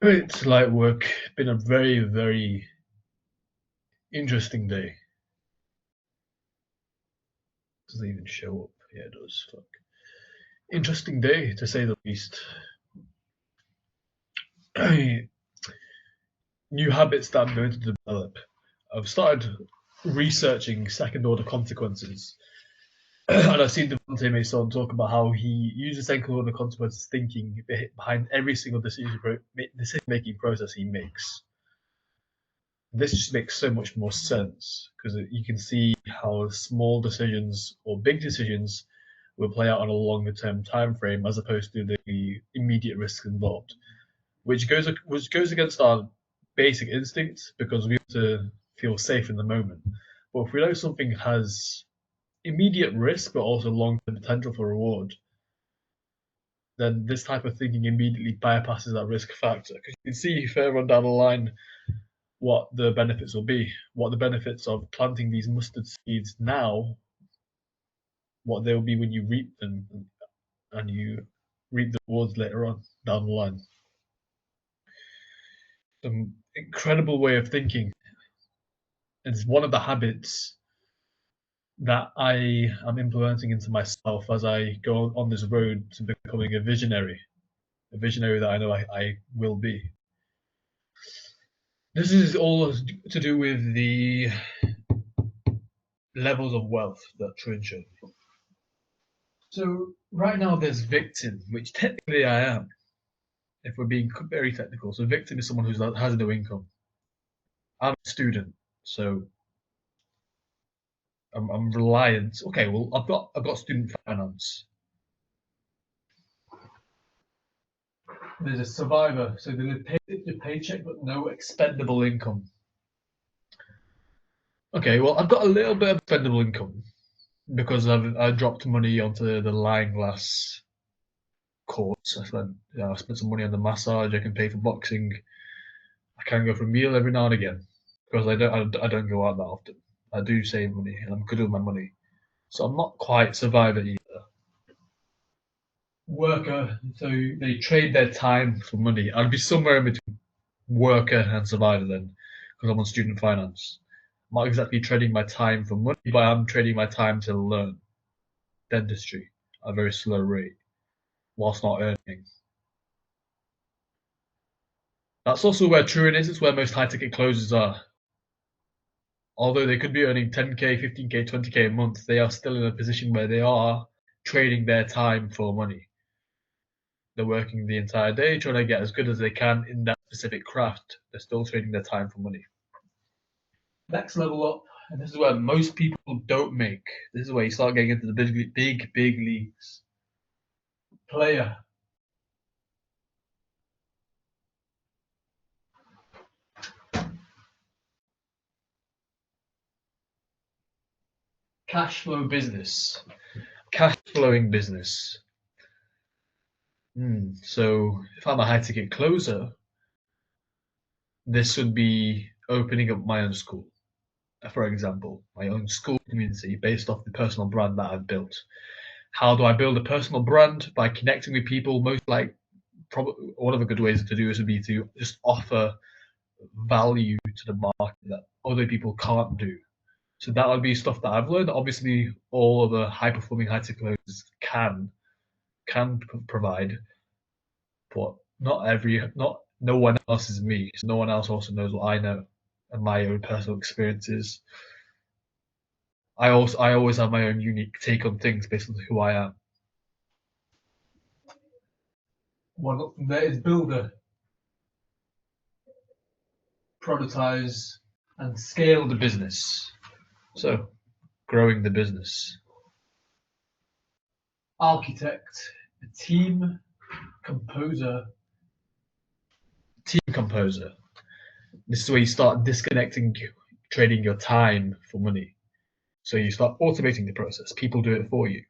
It's light work. Been a very, very interesting day. Doesn't even show up. Yeah, it does. Fuck. Interesting day, to say the least. New habits that I'm going to develop. I've started researching second order consequences. And I've seen Devontae Mason talk about how he uses second order consequences thinking behind every single decision making process he makes. This just makes so much more sense because you can see how small decisions or big decisions will play out on a longer term time frame as opposed to the immediate risks involved, which goes against our basic instincts because we want to feel safe in the moment. But if we know something has immediate risk but also long term potential for reward, then this type of thinking immediately bypasses that risk factor. Because you can see further on down the line what the benefits will be, what the benefits of planting these mustard seeds now, what they will be when you reap them and you reap the rewards later on down the line. An incredible way of thinking. It's one of the habits that I am implementing into myself as I go on this road to becoming a visionary that I know I will be. This is all to do with the levels of wealth that Trin showed me. So right now there's victim, which technically I am, if we're being very technical. So victim is someone who has no income. I'm a student, so I'm reliant. Okay, well I've got student finance. There's a survivor, so they pay your paycheck but no expendable income. Okay, well I've got a little bit of expendable income because I dropped money onto the Lying Glass course. I spent some money on the massage. I can pay for boxing. I can go for a meal every now and again because I don't go out that often. I do save money and I'm good with my money, so I'm not quite survivor either. Worker, so they trade their time for money. I'd be somewhere in between worker and survivor then, because I'm on student finance. I'm not exactly trading my time for money, but I'm trading my time to learn dentistry at a very slow rate whilst not earning. That's also where Truant is. It's where most high ticket closers are. Although they could be earning 10k, 15k, 20k a month, they are still in a position where they are trading their time for money. They're working the entire day trying to get as good as they can in that specific craft. They're still trading their time for money. Next level up, and this is where most people don't make. This is where you start getting into the big leagues. Player. Cash flow business. Cash flowing business. So if I'm a high ticket closer, this would be opening up my own school. For example, my own school community based off the personal brand that I've built. How do I build a personal brand? By connecting with people. Probably one of the good ways to do this would be to just offer value to the market that other people can't do. So that would be stuff that I've learned. Obviously, all of the high performing high tech closers can provide, but not no one else is me. So no one else also knows what I know and my own personal experiences. I always have my own unique take on things based on who I am. One up from there is builder, productize, and scale the business. So growing the business. Architect, a team composer. Team composer. This is where you start disconnecting, trading your time for money. So you start automating the process. People do it for you.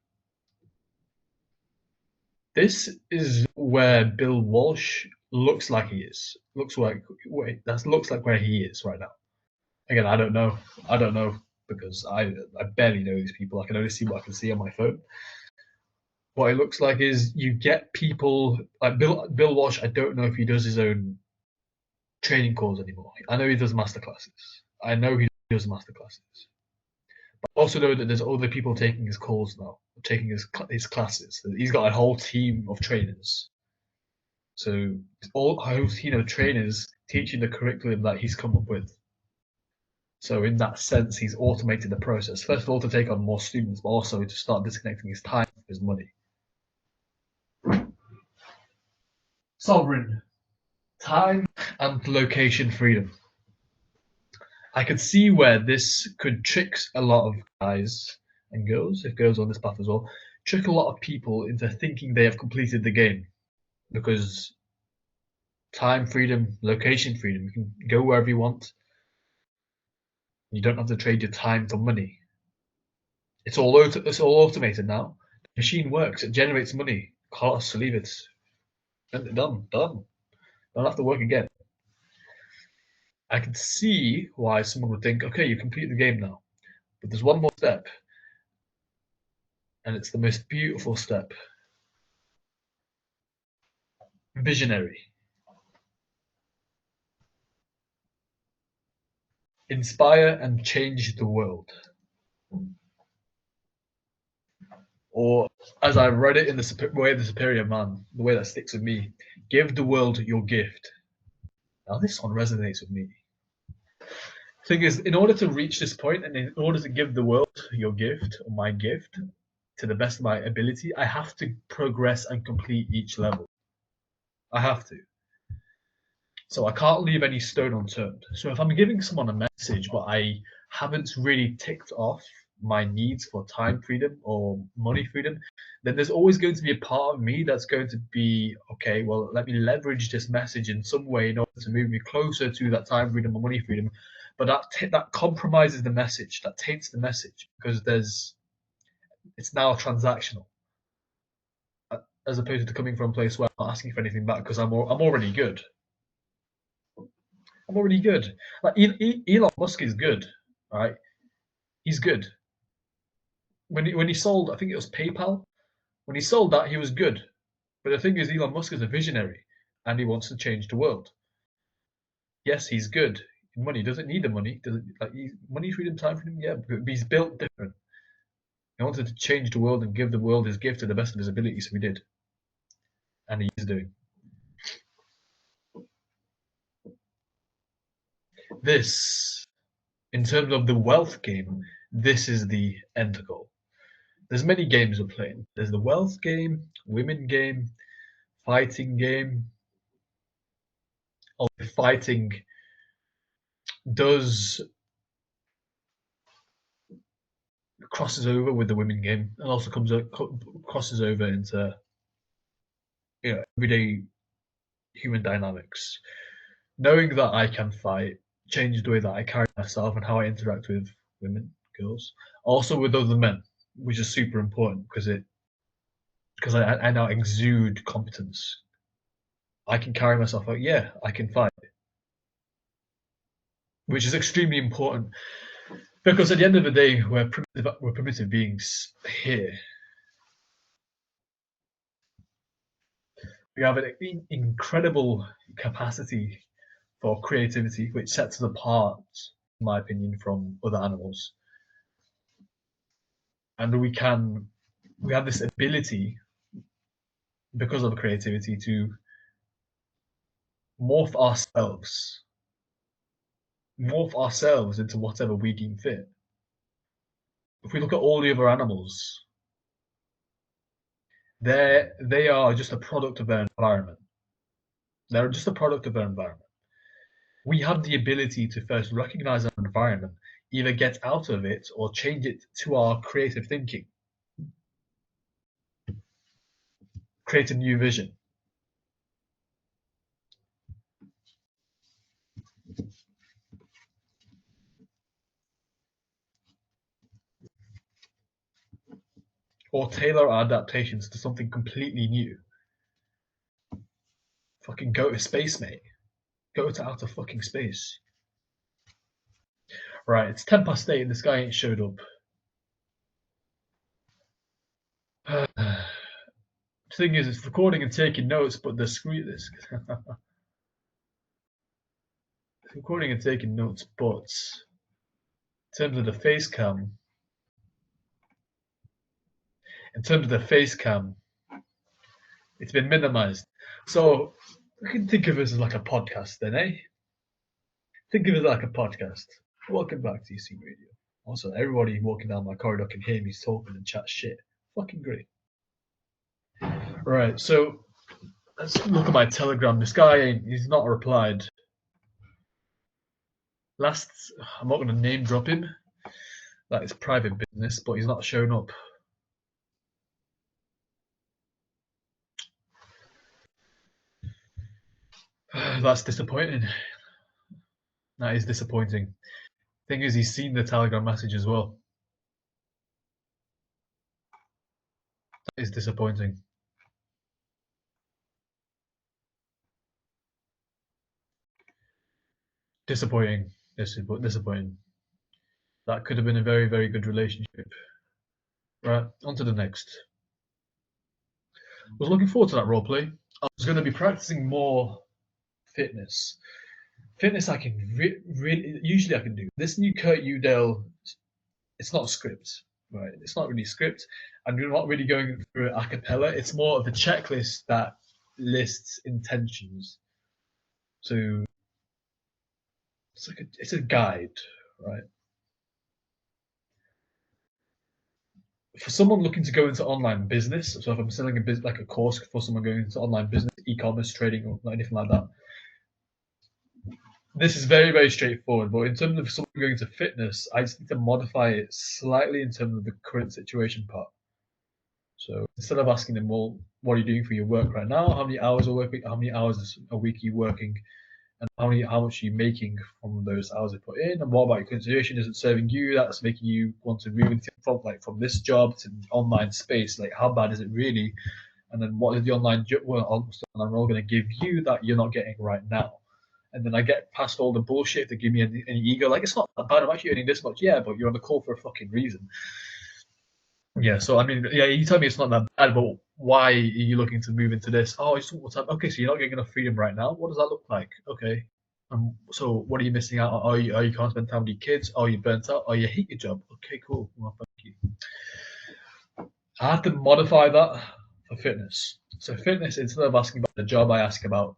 This is where Bill Walsh looks like he is. Looks like where he is right now. Again, I don't know. I don't know because I barely know these people. I can only see what I can see on my phone. What it looks like is you get people like Bill Walsh. I don't know if he does his own training calls anymore. I know he does masterclasses. I know he does masterclasses. But I also know that there's other people taking his calls now, taking his classes. He's got a whole team of trainers. So all a whole team of trainers teaching the curriculum that he's come up with. So in that sense, he's automated the process. First of all, to take on more students, but also to start disconnecting his time from his money. Sovereign. Time and location freedom. I could see where this could trick a lot of guys and girls, if girls on this path as well, trick a lot of people into thinking they have completed the game. Because time freedom, location freedom, you can go wherever you want. You don't have to trade your time for money. It's all automated now. The machine works. It generates money. Call us to leave it. Done. Don't have to work again. I can see why someone would think, okay, you complete the game now. But there's one more step. And it's the most beautiful step. Visionary. Inspire and change the world. Or, as I read it in the way of the Superior Man, the way that sticks with me, give the world your gift. Now, this one resonates with me. Thing is, in order to reach this point and in order to give the world your gift or my gift to the best of my ability, I have to progress and complete each level. I have to. So I can't leave any stone unturned. So if I'm giving someone a message, but I haven't really ticked off my needs for time freedom or money freedom, then there's always going to be a part of me that's going to be, okay, well, let me leverage this message in some way in order to move me closer to that time freedom or money freedom. But that compromises the message, that taints the message, because it's now transactional, as opposed to coming from a place where I'm not asking for anything back because I'm already good. I'm already good. Like Elon Musk is good, right? He's good. When he sold, I think it was PayPal. When he sold that, he was good. But the thing is, Elon Musk is a visionary, and he wants to change the world. Yes, he's good. Money doesn't need the money. Does it, like money freedom, time freedom? Yeah, but he's built different. He wanted to change the world and give the world his gift to the best of his ability, so he did, and he's doing this. In terms of the wealth game, this is the end goal. There's many games we're playing. There's the wealth game, women game, fighting game. Although fighting does crosses over with the women game and also crosses over into everyday human dynamics. Knowing that I can fight changed the way that I carry myself and how I interact with women, girls, also with other men, which is super important because I now exude competence. I can carry myself out. Yeah, I can fight, which is extremely important because at the end of the day, we're primitive beings here. We have an incredible capacity for creativity, which sets us apart, in my opinion, from other animals. And we have this ability, because of creativity, to morph ourselves into whatever we deem fit. If we look at all the other animals, they are just a product of their environment. They're just a product of their environment. We have the ability to first recognize our environment, either get out of it or change it to our creative thinking, create a new vision. Or tailor our adaptations to something completely new. Fucking go to space, mate. Go to outer fucking space. Right, it's 8:10 and this guy ain't showed up. The thing is, it's recording and taking notes, but the screen this. recording and taking notes, but in terms of the face cam, it's been minimized. So we can think of it as like a podcast then, eh? Think of it like a podcast. Welcome back to UC Radio. Also, everybody walking down my corridor can hear me talking and chat shit. Fucking great. Right, so let's look at my Telegram. This guy, he's not replied. I'm not going to name drop him. That is private business, but he's not shown up. That's disappointing. That is disappointing. Thing is, he's seen the Telegram message as well. That is disappointing. Disappointing. Disappointing. That could have been a very, very good relationship. Right, on to the next. I was looking forward to that roleplay. I was going to be practicing more fitness. Fitness I can really, usually I can do. This new Kurt Udale, it's not a script, right? It's not really a script. And we're not really going through it a cappella. It's more of a checklist that lists intentions. So it's a guide, right? For someone looking to go into online business, so if I'm selling a business like a course for someone going into online business, e-commerce, trading, or anything like that, this is very, very straightforward. But in terms of someone going to fitness, I just need to modify it slightly in terms of the current situation part. So instead of asking them, well, what are you doing for your work right now? How many hours a week? How many hours a week are you working? And how much are you making from those hours you put in? And what about your current situation? Is it serving you? That's making you want to move into from this job to the online space. Like, how bad is it really? And then what is the online role going to give you that you're not getting right now? And then I get past all the bullshit to give me any ego. Like, it's not that bad. I'm actually earning this much. Yeah, but you're on the call for a fucking reason. Yeah, so I mean, yeah, you tell me it's not that bad, but why are you looking to move into this? Oh, I just want more time. Okay, so you're not getting enough freedom right now. What does that look like? Okay. So what are you missing out on? You can't spend time with your kids? Are you burnt out? Are you hate your job? Okay, cool. Well, thank you. I have to modify that for fitness. So fitness, instead of asking about the job, I ask about,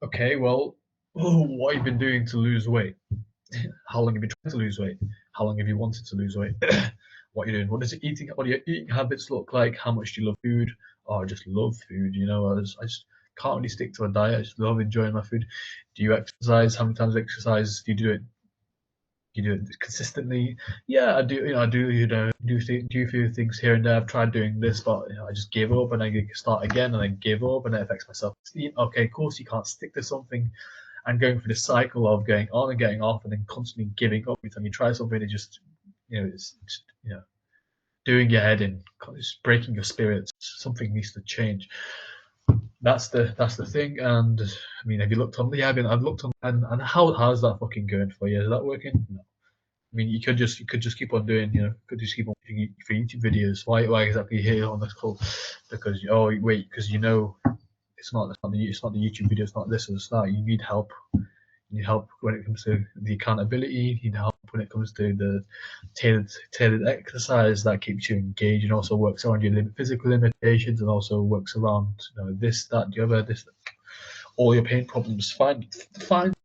okay, well, what have you been doing to lose weight? How long have you been trying to lose weight? How long have you wanted to lose weight? What you're doing? What your eating habits look like? How much do you love food? Oh, I just love food. I just can't really stick to a diet. I just love enjoying my food. Do you exercise? How many times exercise do you do it? Do you do it consistently? Yeah, I do. I do. Do a few things here and there. I've tried doing this, but I just give up, and I start again, and then give up, and it affects my self-esteem. Okay, of course, you can't stick to something and going through the cycle of going on and getting off and then constantly giving up every time you try something. It just, it's doing your head in, it's breaking your spirits. Something needs to change. That's the thing. And I mean, have you looked on? Yeah, I've looked on, and how's that fucking going for you? Is that working? No. I mean, you could just keep on doing, could just keep on making for YouTube videos. Why exactly here on this call? Because because it's not the YouTube video. It's not this. It's that. You need help. You need help when it comes to the accountability. You need help when it comes to the tailored exercise that keeps you engaged and also works around your physical limitations and also works around this, that, the other, this, all your pain problems. Find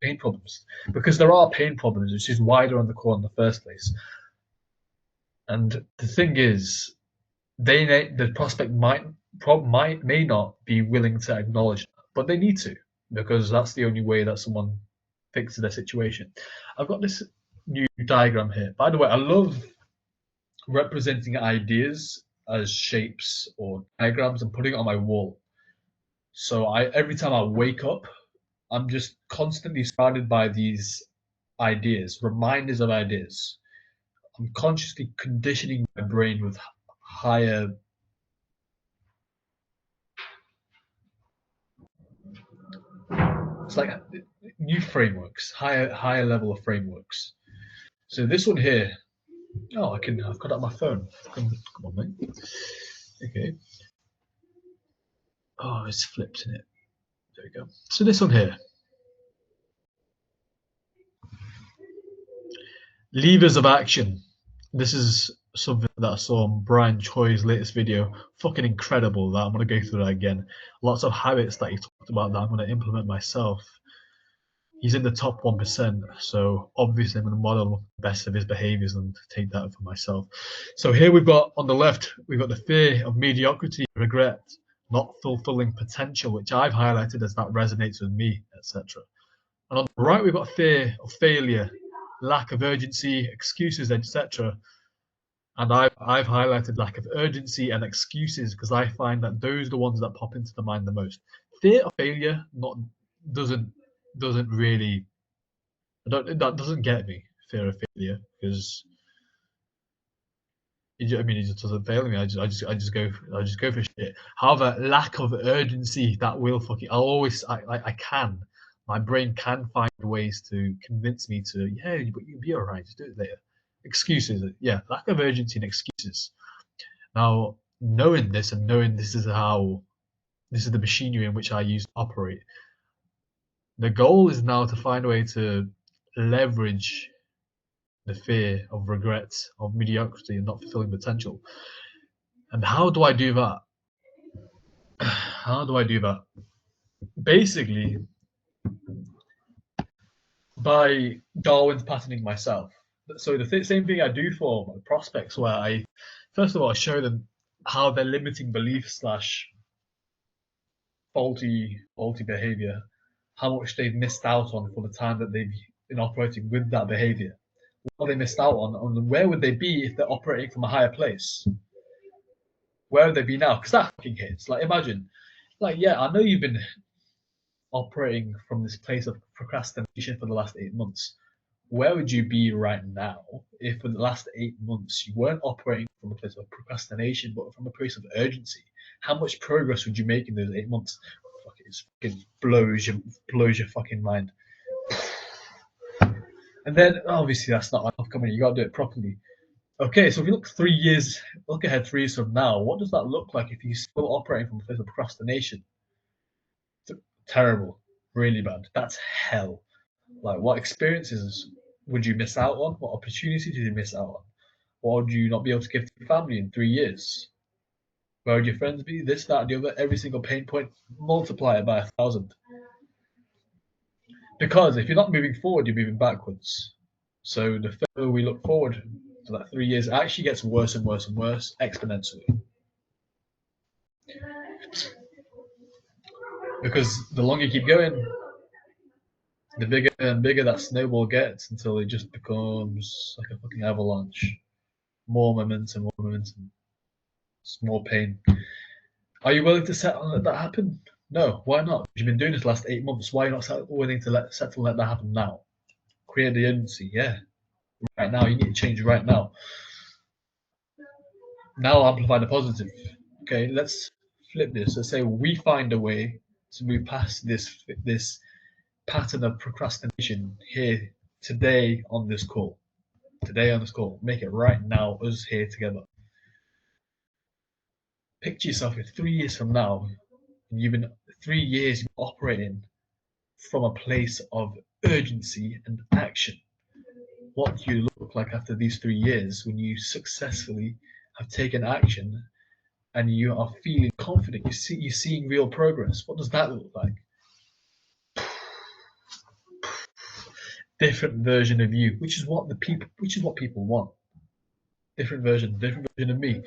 pain problems, because there are pain problems. It's just why they're on the call in the first place. And the thing is, the prospect may not be willing to acknowledge that, but they need to, because that's the only way that someone fixes their situation. I've got this new diagram here. By the way, I love representing ideas as shapes or diagrams and putting it on my wall. So every time I wake up, I'm just constantly surrounded by these ideas, reminders of ideas. I'm consciously conditioning my brain with higher it's like new frameworks, higher level of frameworks. So this one here, I've got it on my phone. Come on, mate. Okay. Oh, it's flipped in it. There we go. So this one here. Levers of action. This is something that I saw on Brian Choi's latest video. Fucking incredible that I'm going to go through that again. Lots of habits that he talked about that I'm going to implement myself. He's in the top 1%, so obviously I'm going to model the best of his behaviors and take that for myself. So here we've got, on the left, we've got the fear of mediocrity, regret, not fulfilling potential, which I've highlighted as that resonates with me, etc. And on the right, we've got fear of failure, lack of urgency, excuses, etc. And I've highlighted lack of urgency and excuses because I find that those are the ones that pop into the mind the most. Fear of failure not doesn't really that doesn't get me, fear of failure, because it just doesn't fail me. I just go for shit. However, lack of urgency, that will fucking I can. My brain can find ways to convince me to, yeah, but you'll be alright, just do it later. Excuses, yeah, lack of urgency and excuses. Now, knowing this and knowing this is the machinery in which I use to operate, the goal is now to find a way to leverage the fear of regret, of mediocrity, and not fulfilling potential. And how do I do that? How do I do that? Basically, by Darwin's patterning myself. So the same thing I do for my prospects, where I, first of all, I show them how their limiting belief slash faulty behavior, how much they've missed out on for the time that they've been operating with that behavior. What they missed out on, and where would they be if they're operating from a higher place? Where would they be now? Because that fucking hits. Like, imagine, like, yeah, I know you've been operating from this place of procrastination for the last 8 months. Where would you be right now if for the last 8 months you weren't operating from a place of procrastination but from a place of urgency? How much progress would you make in those 8 months? Fuck, it fucking blows your fucking mind. And then obviously that's not enough. Come on, you gotta do it properly. Okay, so if you look ahead 3 years from now, what does that look like if you're still operating from a place of procrastination? Terrible, really bad. That's hell. Like, what experiences would you miss out on? What opportunities did you miss out on? What would you not be able to give to your family in 3 years? Where would your friends be? This, that, and the other. Every single pain point, multiply it by 1,000. Because if you're not moving forward, you're moving backwards. So the further we look forward to that 3 years, it actually gets worse and worse and worse exponentially. Because the longer you keep going, the bigger and bigger that snowball gets until it just becomes like a fucking avalanche. More momentum, it's more pain. Are you willing to settle and let that happen? No, why not? You've been doing this the last 8 months. Why are you not willing to settle and let that happen now? Create the urgency, yeah. Right now, you need to change right now. Now amplify the positive. Okay, let's flip this. Let's say we find a way to move past this pattern of procrastination here today on this call. Today on this call. Make it right now, us here together. Picture yourself in 3 years from now, and you've been 3 years operating from a place of urgency and action. What do you look like after these 3 years when you successfully have taken action and you are feeling confident? You're seeing real progress. What does that look like? Different version of you, which is what people want. Different version of me.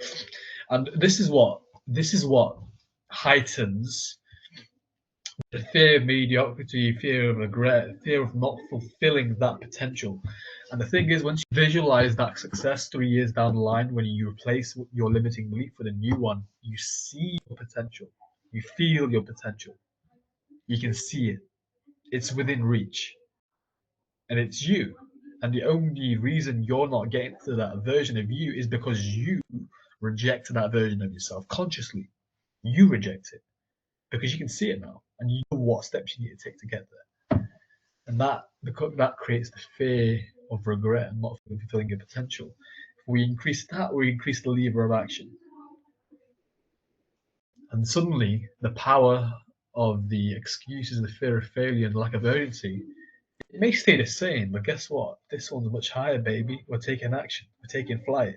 And this is what heightens the fear of mediocrity, fear of regret, fear of not fulfilling that potential. And the thing is, once you visualize that success 3 years down the line, when you replace your limiting belief with a new one, you see your potential. You feel your potential. You can see it. It's within reach. And it's you. And the only reason you're not getting to that version of you is because you reject that version of yourself consciously. You reject it because you can see it now and you know what steps you need to take to get there. And that creates the fear of regret and not fulfilling your potential. If we increase that, we increase the lever of action. And suddenly the power of the excuses, the fear of failure and lack of urgency It may stay the same, but guess what? This one's much higher, baby. We're taking action. We're taking flight.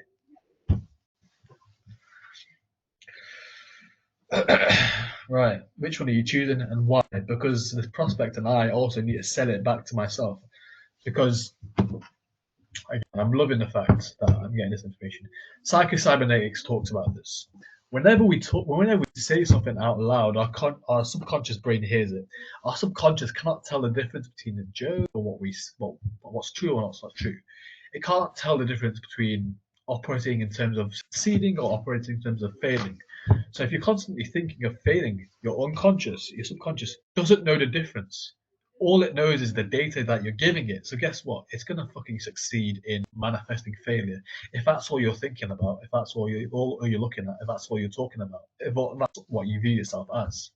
Right. Which one are you choosing and why? Because the prospect and I also need to sell it back to myself. Because again, I'm loving the fact that I'm getting this information. Psycho-cybernetics talks about this. Whenever we say something out loud, our subconscious brain hears it. Our subconscious cannot tell the difference between a joke or what's true or what's not true. It can't tell the difference between operating in terms of succeeding or operating in terms of failing. So if you're constantly thinking of failing, your unconscious, your subconscious doesn't know the difference. All it knows is the data that you're giving it. So guess what? It's gonna fucking succeed in manifesting failure. If that's all you're thinking about, if that's all you're looking at, if that's all you're talking about, if that's what you view yourself as.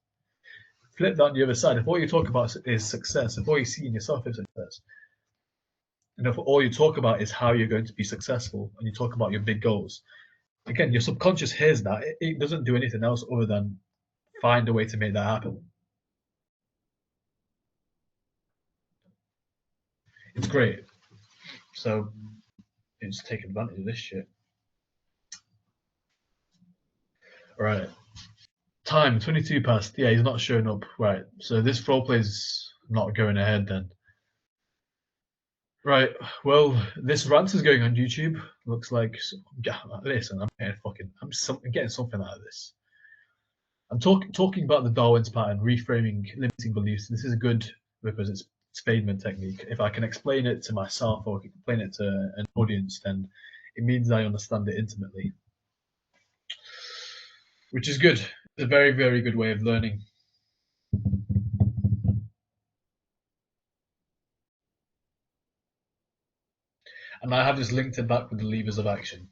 Flip that on the other side. If all you talk about is success, if all you see in yourself is success, and if all you talk about is how you're going to be successful, and you talk about your big goals, again, your subconscious hears that. It doesn't do anything else other than find a way to make that happen. It's great. So it's take advantage of this shit. Right. Time 22 past. Yeah, he's not showing up. Right. So this roleplay's not going ahead then. Right. Well, this rant is going on YouTube. Looks like. Listen, I'm getting something out of this. I'm talking about the Darwin's pattern, reframing limiting beliefs. This is good because it's Feynman technique. If I can explain it to myself or I can explain it to an audience, then it means I understand it intimately, which is good. It's a very, very good way of learning. And I have this linked it back with the levers of action.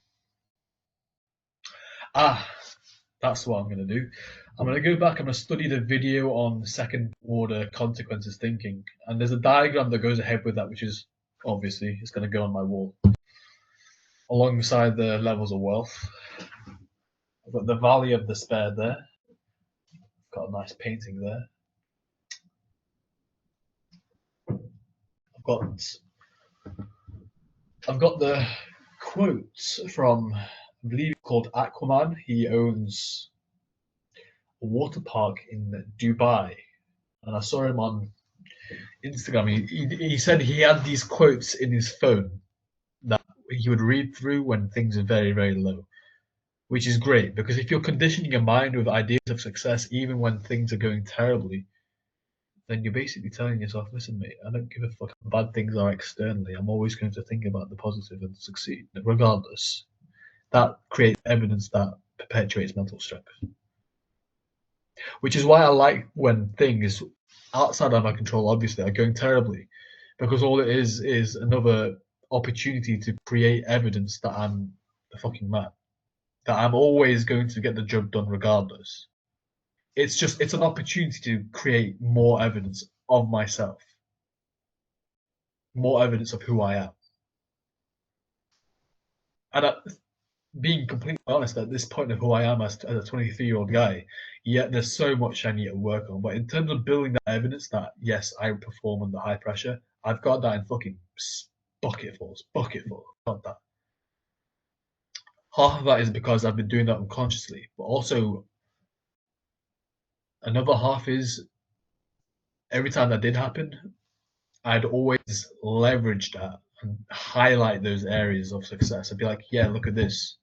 That's what I'm going to do. I'm going to go back. I'm going to study the video on second order consequences thinking. And there's a diagram that goes ahead with that, which is obviously it's going to go on my wall. Alongside the levels of wealth. I've got the Valley of Despair there. I've got a nice painting there. I've got the quotes from, I believe, called Aquaman. He owns a water park in Dubai, and I saw him on Instagram. He said he had these quotes in his phone that he would read through when things are very, very low, which is great because if you're conditioning your mind with ideas of success, even when things are going terribly, then you're basically telling yourself, listen, mate, I don't give a fuck how bad things are externally. I'm always going to think about the positive and succeed, regardless. That creates evidence that perpetuates mental strength. Which is why I like when things outside of my control, obviously, are going terribly, because all it is another opportunity to create evidence that I'm the fucking man, that I'm always going to get the job done regardless. It's an opportunity to create more evidence of myself, more evidence of who I am. And being completely honest, at this point of who I am as a 23-year-old guy, yeah, there's so much I need to work on. But in terms of building that evidence that, yes, I perform under high pressure, I've got that in fucking bucketfuls. Got that. Half of that is because I've been doing that unconsciously, but also another half is every time that did happen, I'd always leverage that and highlight those areas of success. I'd be like, yeah, look at this.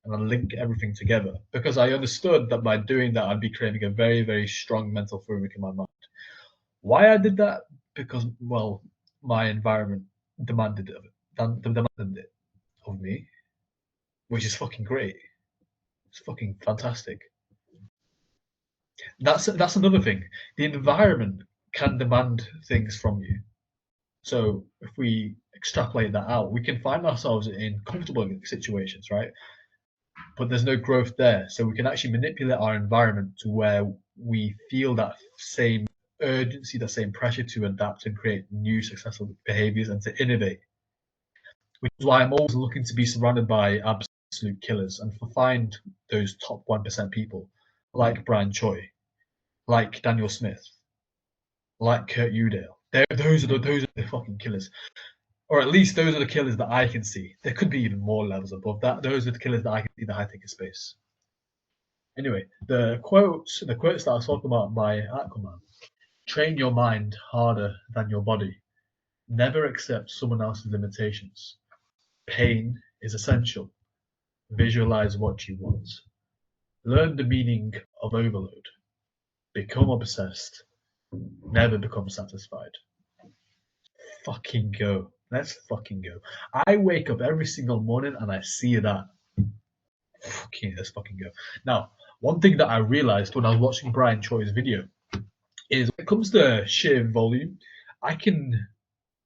And I'd link everything together because I understood that by doing that, I'd be creating a very, very strong mental framework in my mind. Why I did that? Because, well, my environment demanded it of me, which is fucking great. It's fucking fantastic. That's another thing. The environment can demand things from you. So if we extrapolate that out, we can find ourselves in comfortable situations, right? But there's no growth there. So we can actually manipulate our environment to where we feel that same urgency, that same pressure to adapt and create new successful behaviors and to innovate. Which is why I'm always looking to be surrounded by absolute killers and to find those top 1% people like Brian Choi, like Daniel Smith, like Kurt Udale, Those are the fucking killers, or at least those are the killers that I can see. There could be even more levels above that. Those are the killers that I can see in the high ticket space. Anyway, the quotes that I was talking about by Aquaman: train your mind harder than your body. Never accept someone else's limitations. Pain is essential. Visualize what you want. Learn the meaning of overload. Become obsessed. Never become satisfied. Fucking go. Let's fucking go. I wake up every single morning and I see that. Fucking, let's fucking go. Now, one thing that I realized when I was watching Brian Choi's video is when it comes to sheer volume, I can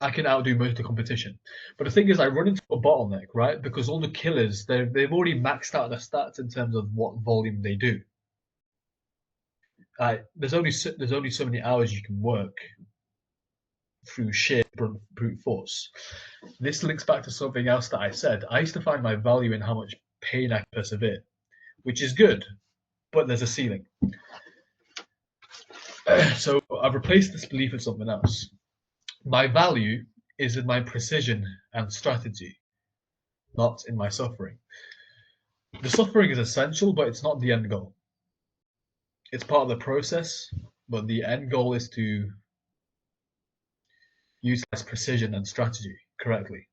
outdo most of the competition. But the thing is, I run into a bottleneck, right? Because all the killers, they've already maxed out their stats in terms of what volume they do. There's only so many hours you can work through sheer brute force. This links back to something else that I said. I used to find my value in how much pain I can persevere, which is good, but there's a ceiling. So I've replaced this belief with something else. My value is in my precision and strategy, not in my suffering. The suffering is essential, but it's not the end goal. It's part of the process, but the end goal is to utilize precision and strategy correctly.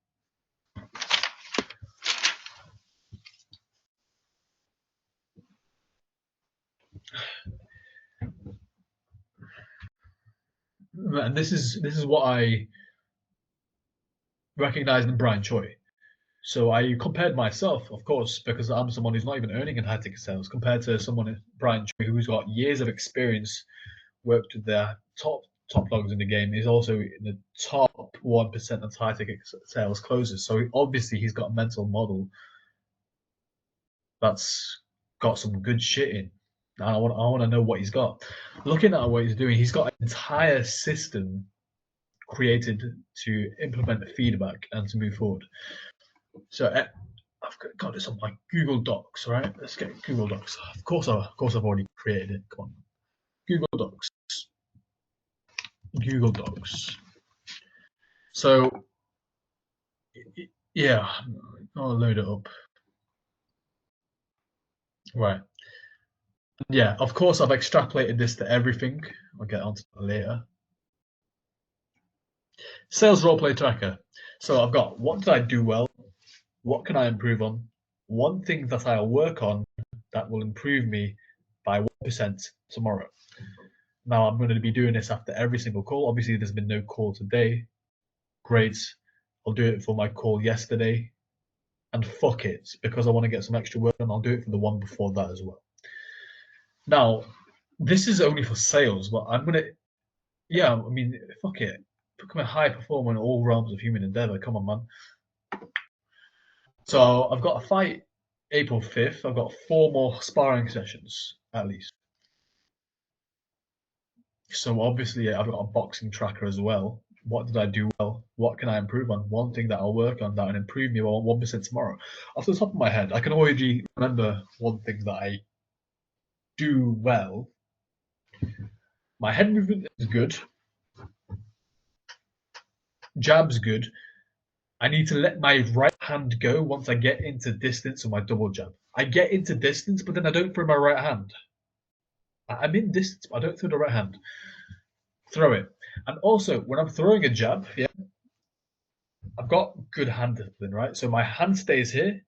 And this is what I recognized in Brian Choi. So I compared myself, of course, because I'm someone who's not even earning in high ticket sales, compared to someone Brian Choi who's got years of experience, worked with the top dogs in the game. He's also in the top 1% of high ticket sales closes. So obviously he's got a mental model that's got some good shit in. And I want to know what he's got. Looking at what he's doing, he's got an entire system created to implement feedback and to move forward. So I've got this on my Google Docs, right? Let's get Google Docs. Of course I've already created it. Come on, Google Docs. Google Docs. So yeah, I'll load it up. Right. Yeah, of course I've extrapolated this to everything. I'll get onto that later. Sales roleplay tracker. So I've got what did I do well? What can I improve on? One thing that I'll work on that will improve me by 1% tomorrow. Now I'm going to be doing this after every single call. Obviously, there's been no call today. Great. I'll do it for my call yesterday. And fuck it, because I want to get some extra work done, I'll do it for the one before that as well. Now, this is only for sales, but I'm going to, yeah, I mean, fuck it. Become a high performer in all realms of human endeavor. Come on, man. So I've got a fight April 5th. I've got 4 more sparring sessions, at least. So obviously, I've got a boxing tracker as well. What did I do well? What can I improve on? One thing that I'll work on that will improve me by 1% tomorrow. Off the top of my head, I can already remember one thing that I do well. My head movement is good. Jab's good. I need to let my right hand go once I get into distance with my double jab. I get into distance, but then I don't throw my right hand. I'm in distance, but I don't throw the right hand. Throw it. And also, when I'm throwing a jab, yeah, I've got good hand discipline, right? So my hand stays here.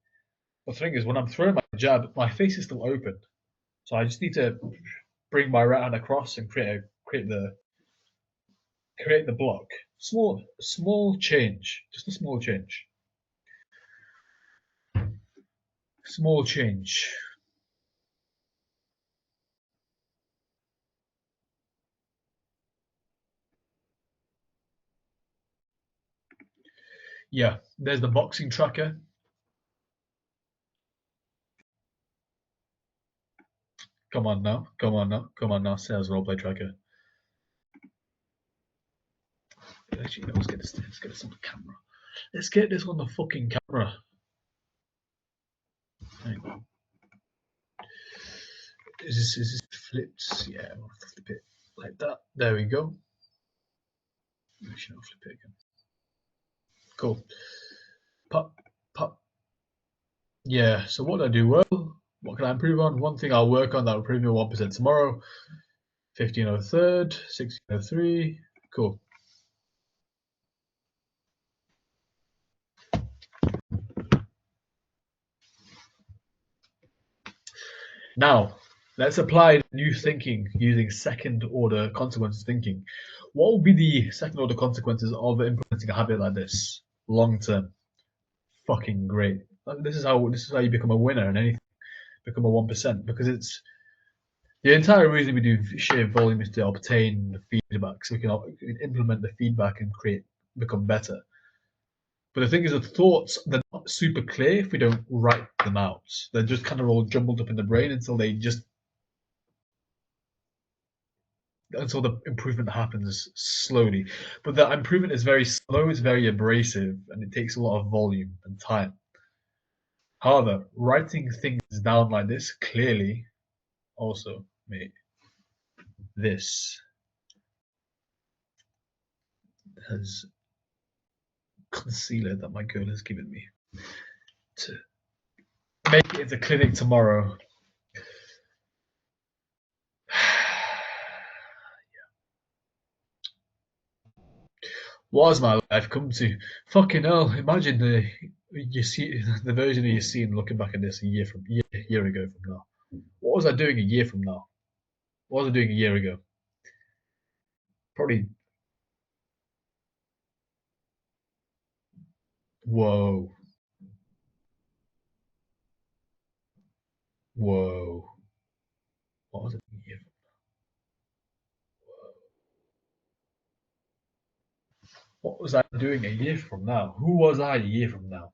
The thing is, when I'm throwing my jab, my face is still open. So I just need to bring my right hand across and create the block. Small change, just a small change. Small change. Yeah, there's the boxing tracker. Come on now, sales roleplay tracker. Actually, let's get this on the camera. Let's get this on the fucking camera. Hang on. Is this flipped? Yeah, I'll flip it like that. There we go. Mission of flip it again. Cool. Pop, pop. Yeah, so what did I do well? What can I improve on? One thing I'll work on that will improve me 1% tomorrow. 1503rd, 1603. Cool. Now, let's apply new thinking using second order consequences thinking. What would be the second order consequences of implementing a habit like this long term? Fucking great. This is how you become a winner in anything. Become a 1%, because it's the entire reason we do sheer volume is to obtain feedback, so we can implement the feedback and become better. But the thing is, the thoughts, they're not super clear if we don't write them out. They're just kind of all jumbled up in the brain until the improvement happens slowly. But that improvement is very slow, it's very abrasive, and it takes a lot of volume and time. However, writing things down like this clearly also made this has concealer that my girl has given me to make it into clinic tomorrow. What has my life come to? Fucking hell! Imagine the version of you seeing looking back at this a year ago from now. What was I doing a year from now? What was I doing a year ago? Probably. Whoa. Whoa. What was I doing a year? What was I doing a year from now? Who was I a year from now?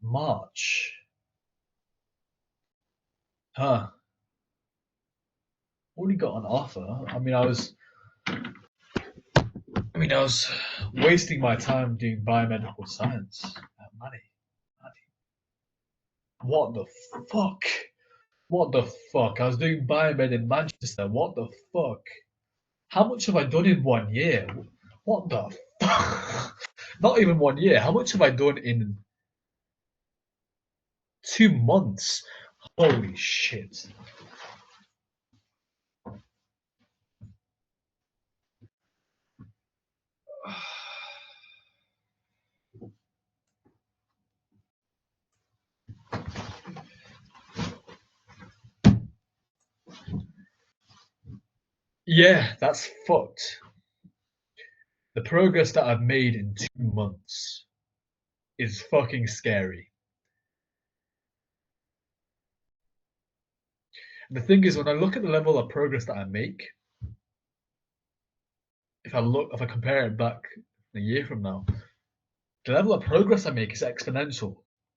March. Huh. Already got an offer. I was wasting my time doing biomedical science. Money. What the fuck? What the fuck? I was doing biomed in Manchester. What the fuck? How much have I done in 1 year? What the fuck? Not even 1 year. How much have I done in 2 months? Holy shit. Yeah, that's fucked. The progress that I've made in 2 months is fucking scary. The thing is, when I look at the level of progress that I make, if I compare it back a year from now, the level of progress I make is exponential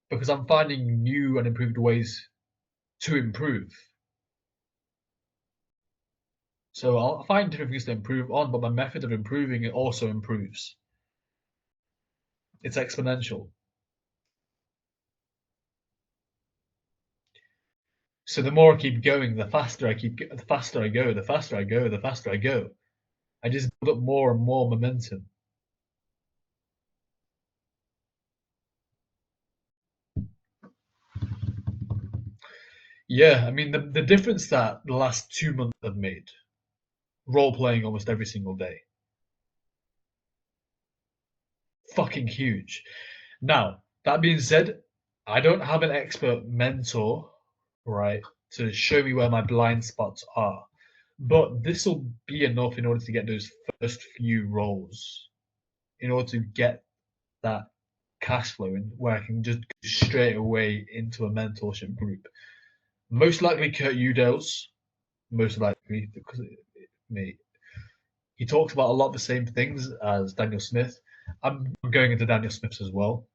because I'm finding new and improved ways to improve. So I'll find different things to improve on, but my method of improving it also improves. It's exponential. So the more I keep going, the faster I go, the faster I go, the faster I go. I just build up more and more momentum. Yeah, I mean the difference that the last 2 months have made, role playing almost every single day. Fucking huge. Now, that being said, I don't have an expert mentor, right, to show me where my blind spots are. But this will be enough in order to get those first few roles, in order to get that cash flow in where I can just go straight away into a mentorship group. Most likely Kurt Udell's, most likely, because me. He talks about a lot of the same things as Daniel Smith. I'm going into Daniel Smith's as well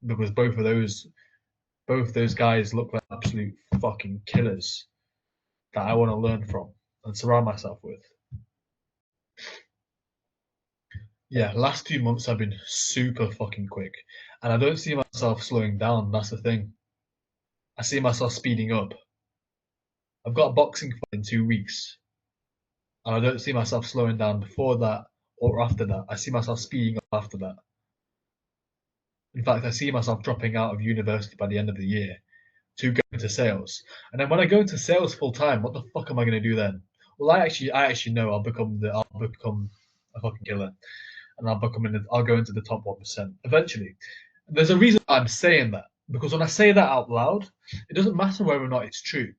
because both those guys look like absolute fucking killers that I want to learn from and surround myself with. Yeah, last 2 months have been super fucking quick, and I don't see myself slowing down. That's the thing. I see myself speeding up. I've got a boxing fight in 2 weeks, and I don't see myself slowing down before that or after that. I see myself speeding up after that. In fact, I see myself dropping out of university by the end of the year to go into sales. And then when I go into sales full time, what the fuck am I going to do then? Well, I actually know I'll become a fucking killer, and I'll go into the top 1% eventually. There's a reason I'm saying that, because when I say that out loud, it doesn't matter whether or not it's true.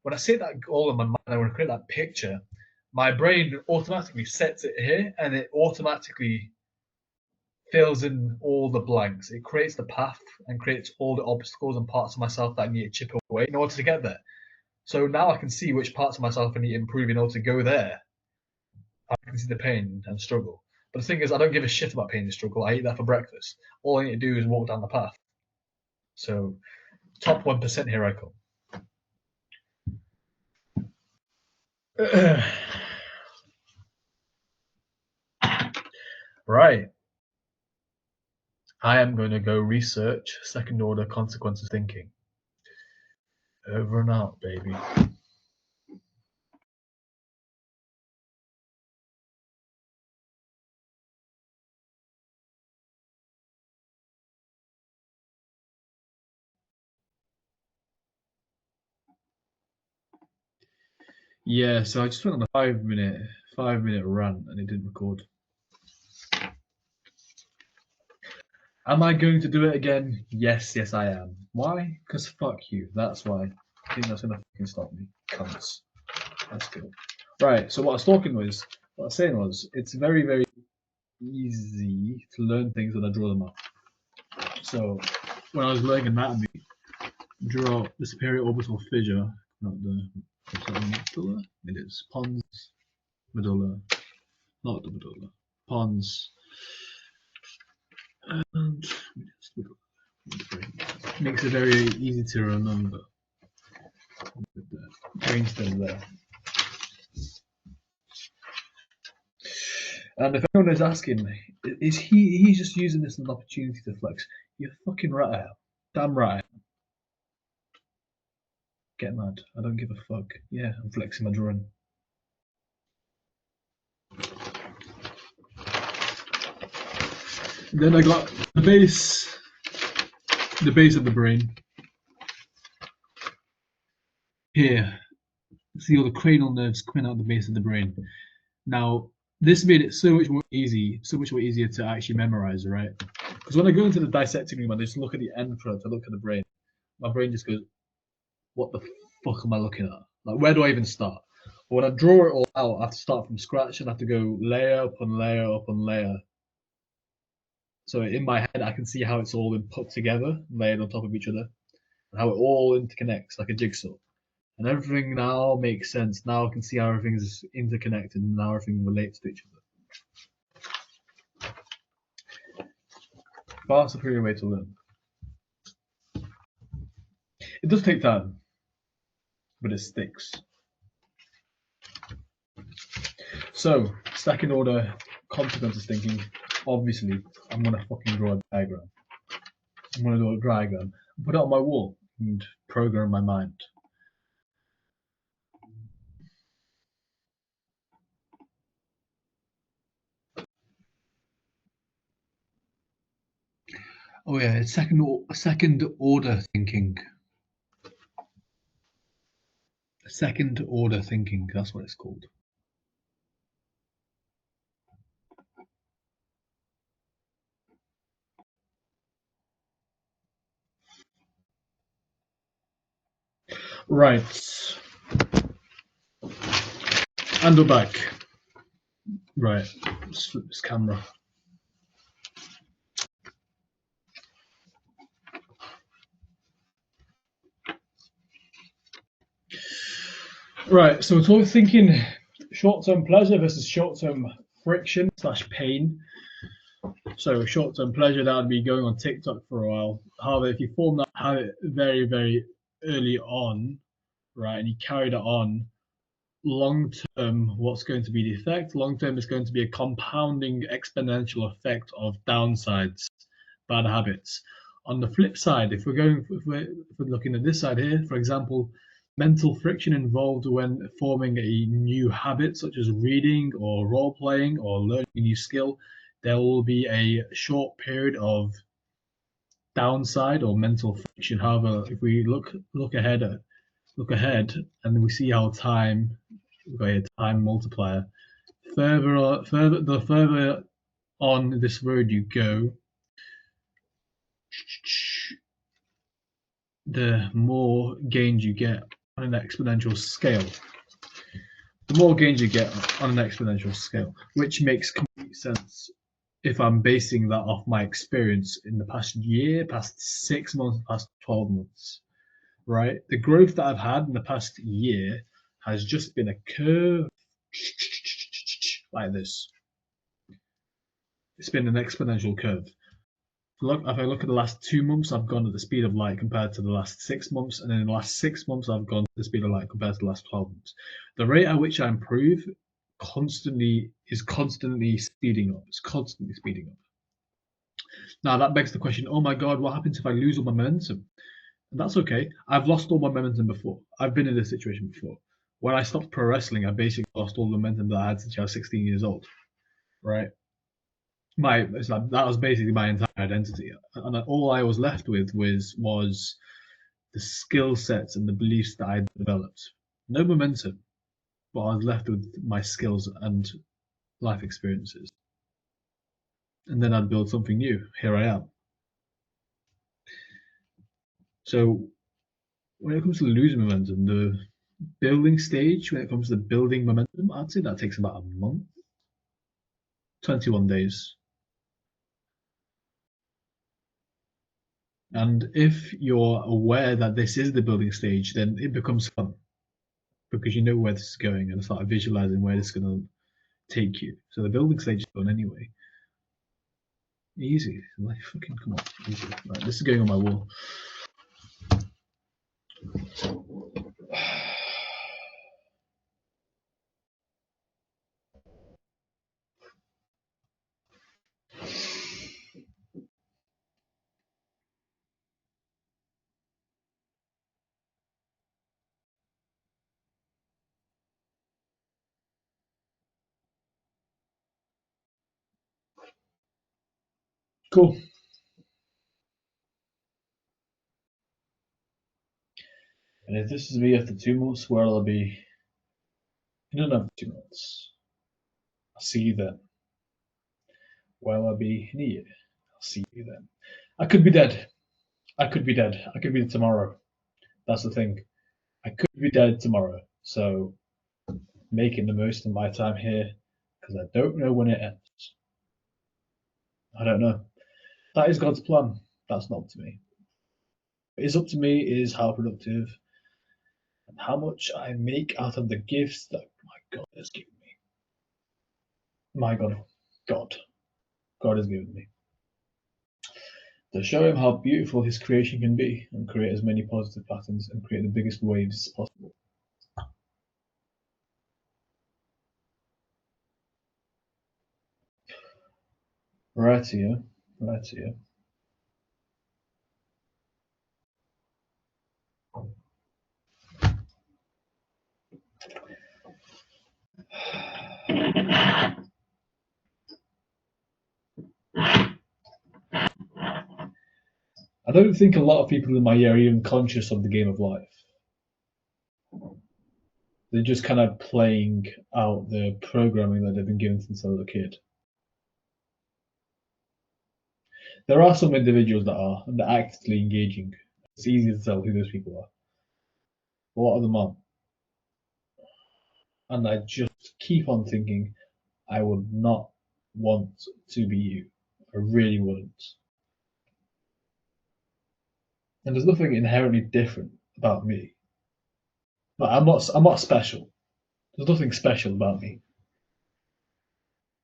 When I say that goal in my mind, I want to create that picture. My brain automatically sets it here, and it automatically fills in all the blanks. It creates the path and creates all the obstacles and parts of myself that I need to chip away in order to get there. So now I can see which parts of myself I need to improve in order to go there. I can see the pain and struggle. But the thing is, I don't give a shit about pain and struggle. I eat that for breakfast. All I need to do is walk down the path. So, top 1% here I come. Right. I am going to go research second order consequences thinking. Over and out, baby. Yeah, so I just went on a 5-minute rant and it didn't record. Am I going to do it again? Yes, I am. Why? Because fuck you. That's why. I think that's gonna fucking stop me. Cunts. That's good. Right, so what I was saying was, it's very, very easy to learn things when I draw them up. So, when I was learning anatomy, draw the superior orbital fissure, not the medulla. It is pons, medulla, not the medulla. Pons, and makes it very easy to remember. Brainstem there. And if anyone is asking, is he's just using this as an opportunity to flex? You're fucking right. Damn right. Get mad. I don't give a fuck. Yeah, I'm flexing my drawing. Then I got the base of the brain. Here. See all the cranial nerves coming out the base of the brain. Now, this made it so much more easier to actually memorize, right? Because when I go into the dissecting room, I just look at the end product, I look at the brain. My brain just goes, what the fuck am I looking at? Like, where do I even start? But when I draw it all out, I have to start from scratch and I have to go layer upon layer upon layer. So in my head, I can see how it's all been put together, layered on top of each other, and how it all interconnects like a jigsaw. And everything now makes sense. Now I can see how everything is interconnected and how everything relates to each other. Far superior way to learn. It does take time, but it sticks. So, second order consequences thinking. Obviously, I'm gonna fucking draw a diagram. I'm gonna draw a diagram, put it on my wall, and program my mind. Oh yeah, it's second order thinking. Second order thinking, that's what it's called. Right. And we're back. Right. Let's flip this camera. Right, so we're thinking short-term pleasure versus short-term friction / pain. So short-term pleasure, that would be going on TikTok for a while. However, if you form that habit very, very early on, right, and you carry that on, long-term, what's going to be the effect? Long-term is going to be a compounding exponential effect of downsides, bad habits. On the flip side, if we're looking at this side here, for example, mental friction involved when forming a new habit, such as reading or role playing or learning a new skill. There will be a short period of downside or mental friction. However, if we look ahead and we see how time, we've got a time multiplier. The further on this road you go, the more gains you get on an exponential scale. The more gains you get on an exponential scale, which makes complete sense if I'm basing that off my experience in the past year, past 6 months, past 12 months, right? The growth that I've had in the past year has just been a curve like this. It's been an exponential curve. If I look at the last 2 months, I've gone at the speed of light compared to the last 6 months, and in the last 6 months, I've gone to the speed of light compared to the last 12 months. The rate at which I improve is constantly speeding up. It's constantly speeding up. Now that begs the question: oh my God, what happens if I lose all my momentum? And that's okay. I've lost all my momentum before. I've been in this situation before. When I stopped pro wrestling, I basically lost all the momentum that I had since I was 16 years old. Right? That was basically my entire identity, and all I was left with was the skill sets and the beliefs that I developed. No momentum, but I was left with my skills and life experiences. And then I'd build something new. Here I am. So when it comes to losing momentum, the building stage, when it comes to building momentum, I'd say that takes about a month, 21 days. And if you're aware that this is the building stage, then it becomes fun because you know where this is going and start visualizing where this is going to take you. So the building stage is done anyway. Easy. Like, fucking come on. Easy. Right, this is going on my wall. Cool. And if this is me after 2 months, where will I be in another 2 months? I'll see you then. Where will I be in a year? I'll see you then. I could be dead. I could be dead. I could be dead tomorrow. That's the thing. I could be dead tomorrow. So making the most of my time here because I don't know when it ends. I don't know. That is God's plan. That's not up to me. What is up to me is how productive and how much I make out of the gifts that my God has given me. My God. God has given me. To show him how beautiful his creation can be and create as many positive patterns and create the biggest waves possible. Right here. I don't think a lot of people in my year are even conscious of the game of life. They're just kind of playing out the programming that they've been given since they were a kid. There are some individuals that are, and they're actively engaging. It's easy to tell who those people are. A lot of them aren't. And I just keep on thinking, I would not want to be you. I really wouldn't. And there's nothing inherently different about me. But I'm not special. There's nothing special about me.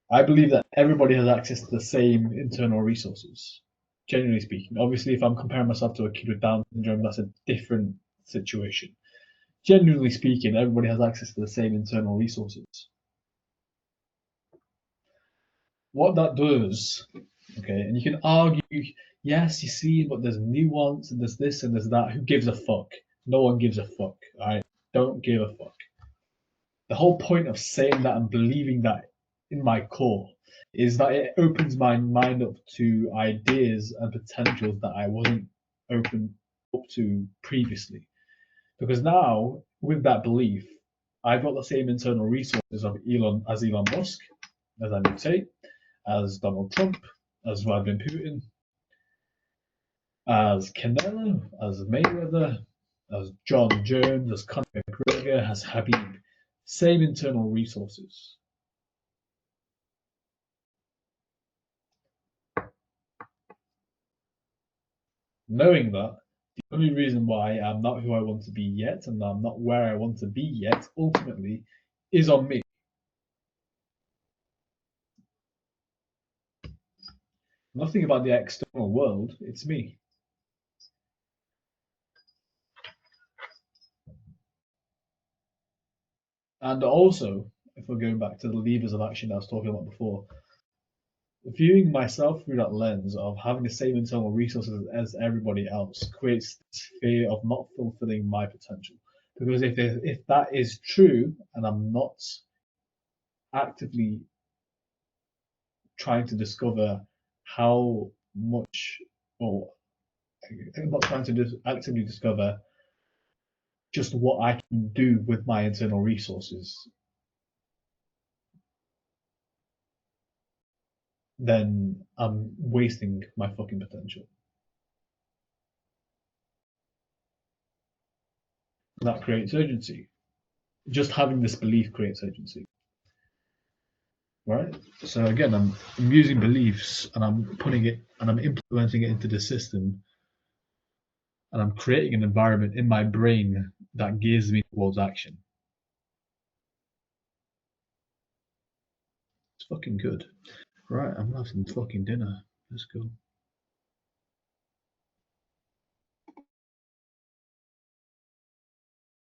I believe that everybody has access to the same internal resources, generally speaking. Obviously, if I'm comparing myself to a kid with Down syndrome, that's a different situation. Generally speaking, everybody has access to the same internal resources. What that does, okay, and you can argue, yes, you see, but there's nuance and there's this and there's that. Who gives a fuck? No one gives a fuck. I don't give a fuck. The whole point of saying that and believing that in my core is that it opens my mind up to ideas and potentials that I wasn't open up to previously. Because now, with that belief, I've got the same internal resources of Elon Musk, as Andrew Tate, as Donald Trump, as Vladimir Putin, as Canelo, as Mayweather, as John Jones, as Conor McGregor, as Habib. Same internal resources. Knowing that, the only reason why I'm not who I want to be yet, and I'm not where I want to be yet, ultimately, is on me. Nothing about the external world, it's me. And also, if we're going back to the levers of action I was talking about before, viewing myself through that lens of having the same internal resources as everybody else creates this fear of not fulfilling my potential. Because if that is true, and I'm not actively trying to discover how much, or I'm not trying to actively discover just what I can do with my internal resources, then I'm wasting my fucking potential. That creates urgency. Just having this belief creates urgency, right? So again, I'm using beliefs and I'm putting it and I'm implementing it into the system, and I'm creating an environment in my brain that gears me towards action. It's fucking good. Right, I'm gonna have some fucking dinner. Let's go.